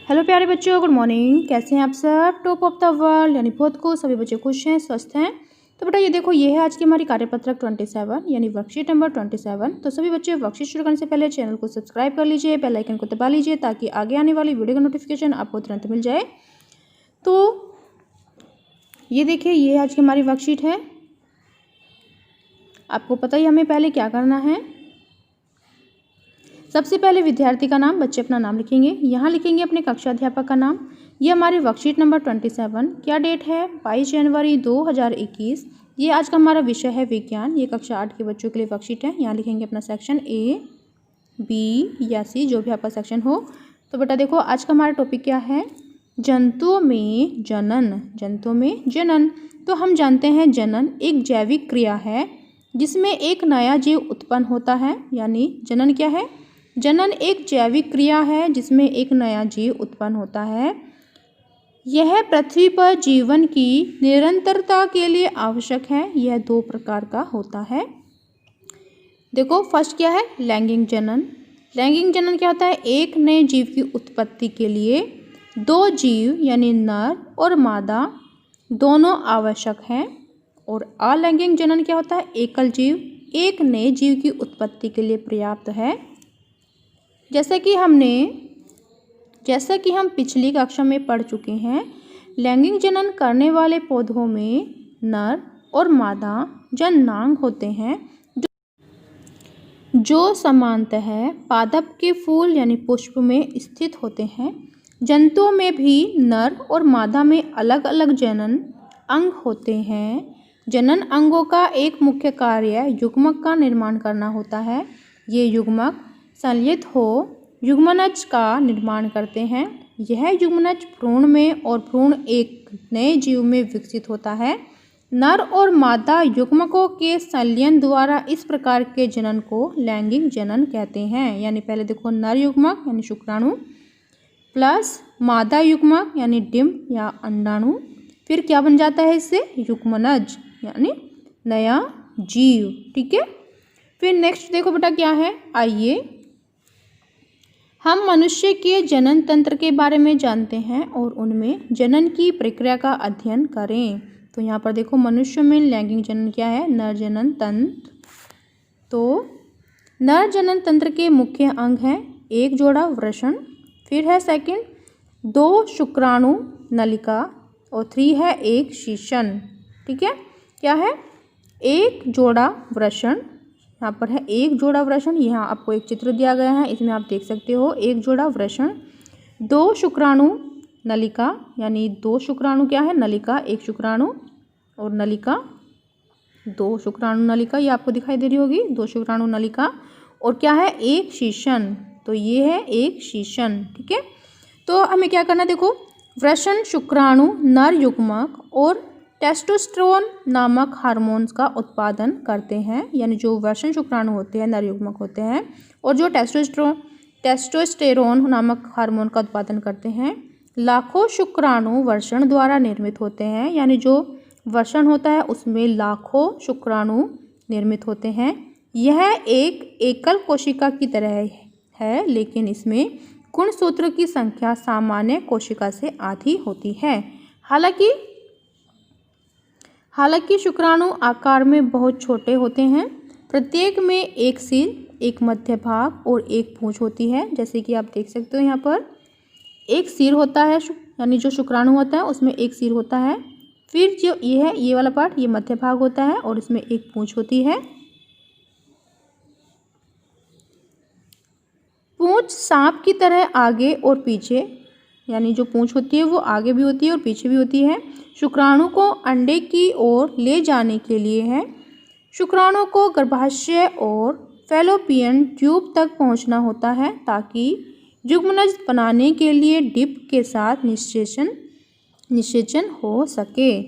Hello प्यारे बच्चों, good morning. कैसे हैं आप सब? टॉप ऑफ द वर्ल्ड यानी बहुत खुश, सभी बच्चे खुश हैं, स्वस्थ हैं। तो बेटा ये देखो, ये है आज की हमारी कार्यपत्रक 27 यानी वर्कशीट नंबर 27। तो सभी बच्चे वर्कशीट शुरू करने से पहले चैनल को सब्सक्राइब कर लीजिए, बेल आइकन को दबा लीजिए ताकि आगे आने वाली वीडियो का नोटिफिकेशन आपको तुरंत मिल जाए। तो ये देखिए, ये आज की हमारी वर्कशीट है। आपको पता ही हमें पहले क्या करना है। सबसे पहले विद्यार्थी का नाम, बच्चे अपना नाम लिखेंगे, यहाँ लिखेंगे अपने कक्षा अध्यापक का नाम। ये हमारी वर्कशीट नंबर 27। क्या डेट है? 22 जनवरी 2021। ये आज का हमारा विषय है विज्ञान। ये कक्षा 8 के बच्चों के लिए वर्कशीट है। यहाँ लिखेंगे अपना सेक्शन A, B या C, जो भी आपका सेक्शन हो। तो बेटा देखो, आज का हमारा टॉपिक क्या है? जंतुओं में जनन। जंतुओं में जनन। तो हम जानते हैं जनन एक जैविक क्रिया है जिसमें एक नया जीव उत्पन्न होता है। यानी जनन क्या है? जनन एक जैविक क्रिया है जिसमें एक नया जीव उत्पन्न होता है। यह पृथ्वी पर जीवन की निरंतरता के लिए आवश्यक है। यह 2 प्रकार का होता है। देखो, फर्स्ट क्या है? लैंगिक जनन। लैंगिक जनन क्या होता है? एक नए जीव की उत्पत्ति के लिए 2 जीव यानी नर और मादा दोनों आवश्यक हैं। और अलैंगिक जनन क्या होता है? एकल जीव एक नए जीव की उत्पत्ति के लिए पर्याप्त है। जैसा कि हम पिछली कक्षा में पढ़ चुके हैं, लैंगिक जनन करने वाले पौधों में नर और मादा जननांग होते हैं जो समानतः पादप के फूल यानी पुष्प में स्थित होते हैं। जंतुओं में भी नर और मादा में अलग अलग जनन अंग होते हैं। जनन अंगों का एक मुख्य कार्य युग्मक का निर्माण करना होता है। ये युग्मक संलयित हो युग्मनज का निर्माण करते हैं। यह युग्मनज भ्रूण में और भ्रूण एक नए जीव में विकसित होता है। नर और मादा युग्मकों के संलयन द्वारा इस प्रकार के जनन को लैंगिक जनन कहते हैं। यानी पहले देखो, नर युग्मक यानी शुक्राणु प्लस मादा युग्मक यानी डिंब या अंडाणु, फिर क्या बन जाता है इससे? युग्मनज यानी नया जीव। ठीक है। फिर नेक्स्ट देखो बेटा क्या है, आइए हम मनुष्य के जनन तंत्र के बारे में जानते हैं और उनमें जनन की प्रक्रिया का अध्ययन करें। तो यहाँ पर देखो, मनुष्य में लैंगिक जनन क्या है? नर जनन तंत्र। तो नर जनन तंत्र के मुख्य अंग हैं एक जोड़ा वृषण, फिर है सेकंड 2 शुक्राणु नलिका और 3 है एक शीशन। ठीक है। क्या है? एक जोड़ा वृषण। यहाँ पर है एक जोड़ा वृषण। यहाँ आपको एक चित्र दिया गया है, इसमें आप देख सकते हो एक जोड़ा वृषण। 2 शुक्राणु नलिका यानी 2 शुक्राणु क्या है? नलिका, एक शुक्राणु और नलिका 2 शुक्राणु नलिका, ये आपको दिखाई दे रही होगी 2 शुक्राणु नलिका। और क्या है? एक शीशन। तो ये है एक शीशन। ठीक है। तो हमें क्या करना है? देखो, वृषण शुक्राणु नर युग्मक और टेस्टोस्टेरोन नामक हार्मोन्स का उत्पादन करते हैं। यानी जो वृषण शुक्राणु होते हैं, नर युग्मक होते हैं, और जो टेस्टोस्टेरोन नामक हार्मोन का उत्पादन करते हैं। लाखों शुक्राणु वृषण द्वारा निर्मित होते हैं। यानी जो वृषण होता है उसमें लाखों शुक्राणु निर्मित होते हैं। यह एक एकल कोशिका की तरह है, लेकिन इसमें गुणसूत्र की संख्या सामान्य कोशिका से आधी होती है। हालांकि शुक्राणु आकार में बहुत छोटे होते हैं। प्रत्येक में एक सिर, एक मध्य भाग और एक पूंछ होती है। जैसे कि आप देख सकते हो, यहाँ पर एक सिर होता है, यानी जो शुक्राणु होता है उसमें एक सिर होता है। फिर जो ये है, ये वाला पार्ट, ये मध्य भाग होता है और इसमें एक पूंछ होती है। पूंछ सांप की तरह आगे और पीछे, यानी जो पूंछ होती है वो आगे भी होती है और पीछे भी होती है। शुक्राणु को अंडे की ओर ले जाने के लिए है। शुक्राणु को गर्भाशय और फैलोपियन ट्यूब तक पहुंचना होता है ताकि युग्मनज बनाने के लिए डिप के साथ निषेचन हो सके।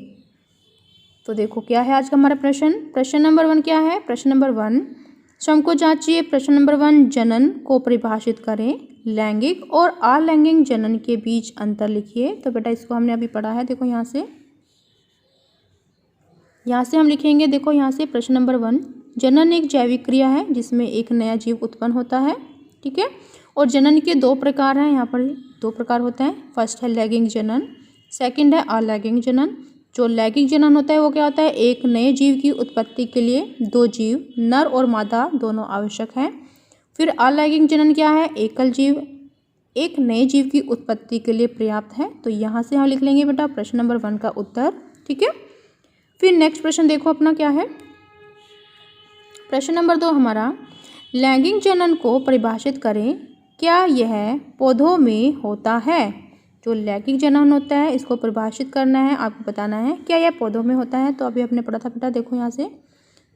तो देखो क्या है आज का हमारा प्रश्न। प्रश्न नंबर 1 क्या है? प्रश्न नंबर 1, स्वयं को जांचिए। प्रश्न नंबर 1, जनन को परिभाषित करें। लैंगिक और अलैंगिक जनन के बीच अंतर लिखिए। तो बेटा इसको हमने अभी पढ़ा है। देखो यहाँ से हम लिखेंगे। देखो यहाँ से प्रश्न नंबर 1, जनन एक जैविक क्रिया है जिसमें एक नया जीव उत्पन्न होता है। ठीक है। और जनन के 2 प्रकार हैं। यहाँ पर दो प्रकार होते हैं। फर्स्ट है लैगिंग जनन, सेकंड है अलैगिंग जनन। जो लैगिंग जनन होता है वो क्या होता है, एक नए जीव की उत्पत्ति के लिए दो जीव नर और मादा दोनों आवश्यक हैं। फिर अलैगिंग जनन क्या है, एकल जीव एक नए जीव की उत्पत्ति के लिए पर्याप्त है। तो यहाँ से हम लिख लेंगे बेटा प्रश्न नंबर 1 का उत्तर। ठीक है, फिर नेक्स्ट प्रश्न देखो अपना क्या है। प्रश्न नंबर 2 हमारा, लैगिंग जनन को परिभाषित करें, क्या यह पौधों में होता है। जो लैगिंग जनन होता है इसको परिभाषित करना है, आपको बताना है क्या यह पौधों में होता है। तो अभी हमने पढ़ा था बेटा, देखो यहाँ से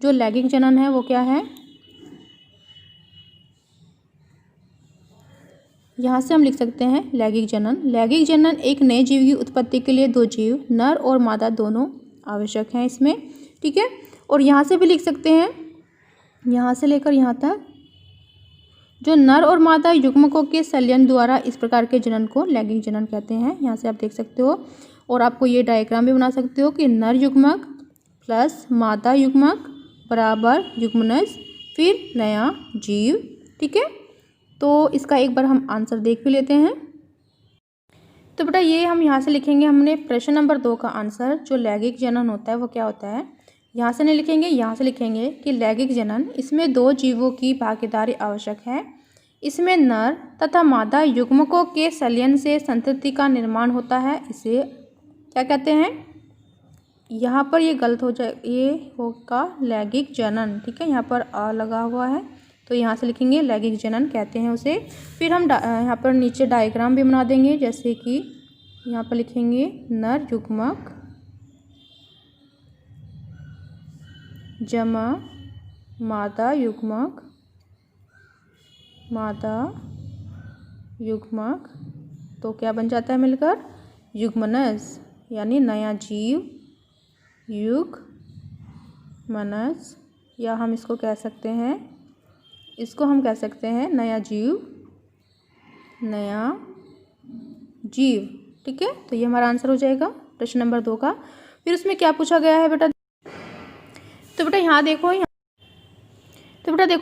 जो लैगिंग जनन है वो क्या है, यहाँ से हम लिख सकते हैं लैगिंग जनन। लैगिंग जनन एक नए जीव की उत्पत्ति के लिए दो जीव नर और मादा दोनों आवश्यक हैं इसमें। ठीक है, और यहाँ से भी लिख सकते हैं, यहाँ से लेकर यहाँ तक जो नर और मादा युग्मकों के संलयन द्वारा इस प्रकार के जनन को लैगिंग जनन कहते हैं। यहाँ से आप देख सकते हो, और आपको ये डायग्राम भी बना सकते हो कि नर युग्मक प्लस मादा युग्मक बराबर युग्मनज फिर नया जीव। ठीक है, तो इसका एक बार हम आंसर देख भी लेते हैं। तो बेटा ये हम यहाँ से लिखेंगे, हमने प्रश्न नंबर 2 का आंसर जो लैगिंग जनन होता है वो क्या होता है। यहाँ से नहीं लिखेंगे, यहाँ से लिखेंगे कि लैगिंग जनन इसमें दो जीवों की भागीदारी आवश्यक है। इसमें नर तथा मादा युग्मकों के संलयन से संतति का निर्माण होता है। इसे क्या कहते हैं, यहाँ पर ये गलत हो जाए, ये होगा लैगिंग जनन। ठीक है, यहाँ पर अ लगा हुआ है तो यहाँ से लिखेंगे लैगिंग जनन कहते हैं उसे। फिर हम यहाँ पर नीचे डायग्राम भी बना देंगे, जैसे कि यहाँ पर लिखेंगे नर युग्मक जमा मादा युग्मक तो क्या बन जाता है मिलकर युग्मनज, यानी नया जीव युग्मनज, या हम इसको कह सकते हैं, इसको हम कह सकते हैं नया जीव। ठीक है, तो ये हमारा आंसर हो जाएगा प्रश्न नंबर 2 का। फिर उसमें क्या पूछा गया है बेटा, तो बेटा यहाँ देखो,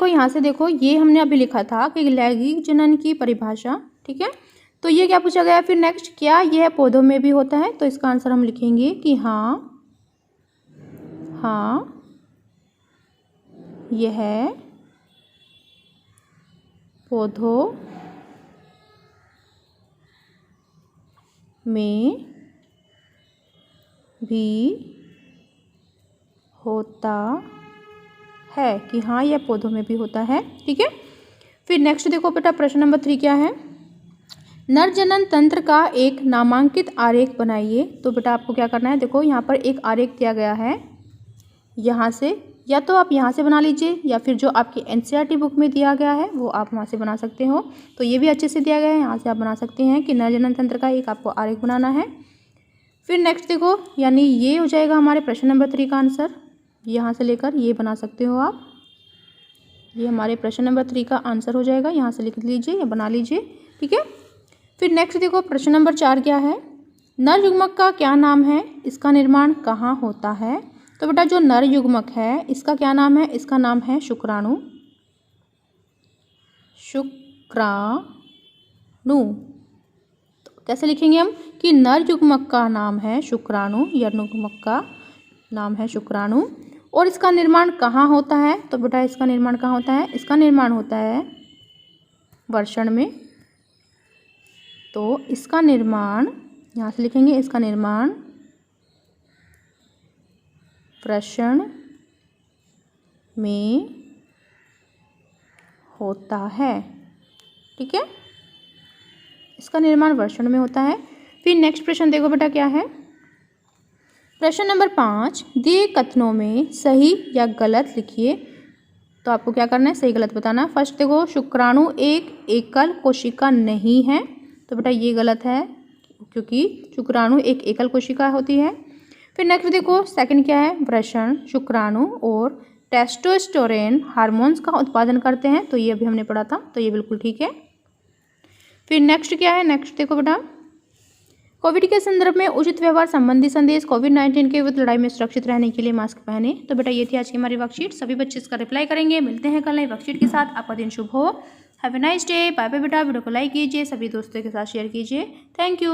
यहाँ से देखो, ये हमने अभी लिखा था कि लैगिंग जनन की परिभाषा। ठीक है, तो ये क्या पूछा गया है फिर नेक्स्ट, क्या यह पौधों में भी होता है। तो इसका आंसर हम लिखेंगे कि हाँ यह पौधों में भी होता है, कि हाँ यह पौधों में भी होता है। ठीक है, फिर नेक्स्ट देखो बेटा प्रश्न नंबर 3 क्या है, नर जनन तंत्र का एक नामांकित आरेख बनाइए। तो बेटा आपको क्या करना है, देखो यहाँ पर एक आरेख दिया गया है, यहाँ से या तो आप यहाँ से बना लीजिए या फिर जो आपकी एनसीईआरटी बुक में दिया गया है वो आप वहाँ से बना सकते हो। तो ये भी अच्छे से दिया गया है, यहाँ से आप बना सकते हैं कि नर जनन तंत्र का एक आपको आरेख बनाना है। फिर नेक्स्ट देखो, यानी ये हो जाएगा हमारे प्रश्न नंबर 3 का आंसर। यहाँ से लेकर ये बना सकते हो आप, ये हमारे प्रश्न नंबर 3 का आंसर हो जाएगा। यहाँ से लिख लीजिए या बना लीजिए। ठीक है, फिर नेक्स्ट देखो प्रश्न नंबर 4 क्या है, नर युग्मक का क्या नाम है, इसका निर्माण कहाँ होता है। तो बेटा जो नर युग्मक है इसका क्या नाम है, इसका नाम है शुक्राणु। तो कैसे लिखेंगे हम कि नर युग्मक का नाम है शुक्राणु, युग्मक का नाम है शुक्राणु, और इसका निर्माण कहाँ होता है। तो बेटा इसका निर्माण कहाँ होता है, इसका निर्माण होता है वर्षण में। तो इसका निर्माण यहाँ से लिखेंगे, इसका निर्माण वर्षण में होता है। ठीक है, इसका निर्माण वर्षण में होता है। फिर नेक्स्ट प्रश्न देखो बेटा क्या है, प्रश्न नंबर 5, दिए कथनों में सही या गलत लिखिए। तो आपको क्या करना है, सही गलत बताना। फर्स्ट देखो, शुक्राणु एक एकल कोशिका नहीं है। तो बेटा ये गलत है, क्योंकि शुक्राणु एक एकल कोशिका होती है। फिर नेक्स्ट देखो सेकंड क्या है, वृषण शुक्राणु और टेस्टोस्टेरोन हार्मोन्स का उत्पादन करते हैं। तो ये अभी हमने पढ़ा था, तो ये बिल्कुल ठीक है। फिर नेक्स्ट क्या है, नेक्स्ट देखो बेटा, कोविड के संदर्भ में उचित व्यवहार संबंधी संदेश, कोविड-19 के विरुद्ध लड़ाई में सुरक्षित रहने के लिए मास्क पहने। तो बेटा ये थी आज की हमारी वर्कशीट। सभी बच्चे इसका रिप्लाई करेंगे। मिलते हैं कल नई वर्कशीट के साथ। आपका दिन शुभ हो। Have a nice day. Bye bye बेटा। वीडियो को लाइक कीजिए, सभी दोस्तों के साथ शेयर कीजिए। Thank you.